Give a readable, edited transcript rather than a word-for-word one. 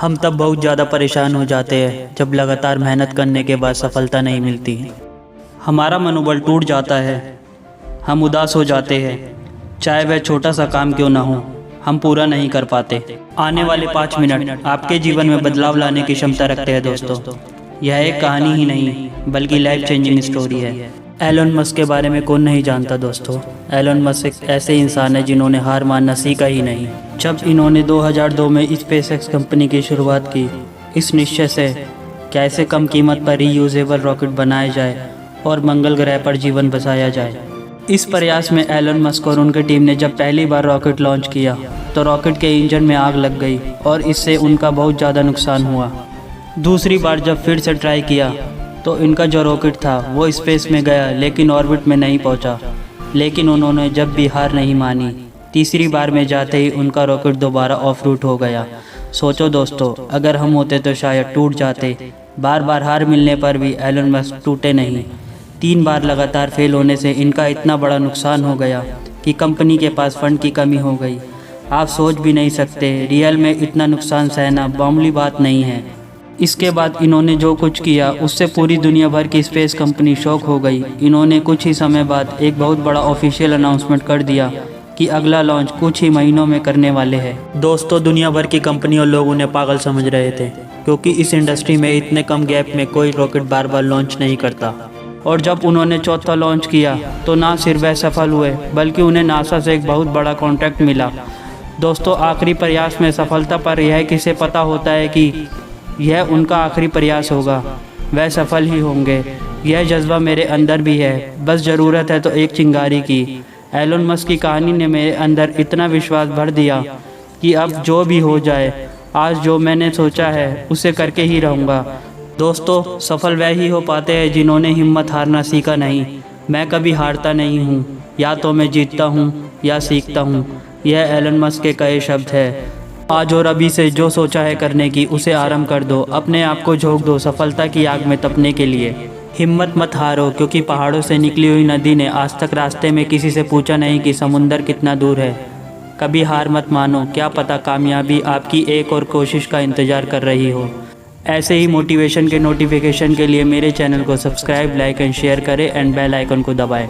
हम तब बहुत ज़्यादा परेशान हो जाते हैं जब लगातार मेहनत करने के बाद सफलता नहीं मिलती। हमारा मनोबल टूट जाता है, हम उदास हो जाते हैं, चाहे वह छोटा सा काम क्यों ना हो, हम पूरा नहीं कर पाते। आने वाले 5 मिनट आपके जीवन में बदलाव लाने की क्षमता रखते हैं दोस्तों। यह एक कहानी ही नहीं बल्कि लाइफ चेंजिंग स्टोरी है। एलन मस्क के बारे में कौन नहीं जानता दोस्तों। एलन मस्क एक ऐसे इंसान है जिन्होंने हार मानना सीखा ही नहीं। जब इन्होंने 2002 में स्पेसएक्स कंपनी की शुरुआत की, इस निश्चय से कैसे कम कीमत पर रीयूजेबल रॉकेट बनाए जाए और मंगल ग्रह पर जीवन बसाया जाए। इस प्रयास में एलन मस्क और उनकी टीम ने जब पहली बार रॉकेट लॉन्च किया तो रॉकेट के इंजन में आग लग गई और इससे उनका बहुत ज़्यादा नुकसान हुआ। दूसरी बार जब फिर से ट्राई किया तो इनका जो रॉकेट था वो स्पेस में गया लेकिन ऑर्बिट में नहीं पहुंचा। लेकिन उन्होंने जब भी हार नहीं मानी, तीसरी बार में जाते ही उनका रॉकेट दोबारा ऑफ रूट हो गया। सोचो दोस्तों, अगर हम होते तो शायद टूट जाते। बार बार हार मिलने पर भी एलन मस्क टूटे नहीं। 3 बार लगातार फेल होने से इनका इतना बड़ा नुकसान हो गया कि कंपनी के पास फंड की कमी हो गई। आप सोच भी नहीं सकते, रियल में इतना नुकसान सहना मामूली बात नहीं है। इसके बाद इन्होंने जो कुछ किया उससे पूरी दुनिया भर की स्पेस कंपनी शॉक हो गई। इन्होंने कुछ ही समय बाद एक बहुत बड़ा ऑफिशियल अनाउंसमेंट कर दिया कि अगला लॉन्च कुछ ही महीनों में करने वाले हैं। दोस्तों, दुनिया भर की कंपनी और लोग उन्हें पागल समझ रहे थे क्योंकि इस इंडस्ट्री में इतने कम गैप में कोई रॉकेट बार बार लॉन्च नहीं करता। और जब उन्होंने चौथा लॉन्च किया तो ना सिर्फ वह सफल हुए बल्कि उन्हें नासा से एक बहुत बड़ा कॉन्ट्रैक्ट मिला। दोस्तों, आखिरी प्रयास में सफलता पर यह किसे पता होता है कि यह उनका आखिरी प्रयास होगा, वह सफल ही होंगे। यह जज्बा मेरे अंदर भी है, बस ज़रूरत है तो एक चिंगारी की। एलन मस्क की कहानी ने मेरे अंदर इतना विश्वास भर दिया कि अब जो भी हो जाए, आज जो मैंने सोचा है उसे करके ही रहूँगा। दोस्तों, सफल वह ही हो पाते हैं जिन्होंने हिम्मत हारना सीखा नहीं। मैं कभी हारता नहीं हूँ, या तो मैं जीतता हूँ या सीखता हूँ। यह एलन मस्क के कहे शब्द है। आज और अभी से जो सोचा है करने की उसे आरंभ कर दो। अपने आप को झोंक दो सफलता की आग में तपने के लिए। हिम्मत मत हारो, क्योंकि पहाड़ों से निकली हुई नदी ने आज तक रास्ते में किसी से पूछा नहीं कि समुंदर कितना दूर है। कभी हार मत मानो, क्या पता कामयाबी आपकी एक और कोशिश का इंतज़ार कर रही हो। ऐसे ही मोटिवेशन के नोटिफिकेशन के लिए मेरे चैनल को सब्सक्राइब, लाइक एंड शेयर करें एंड बेल आइकन को दबाएं।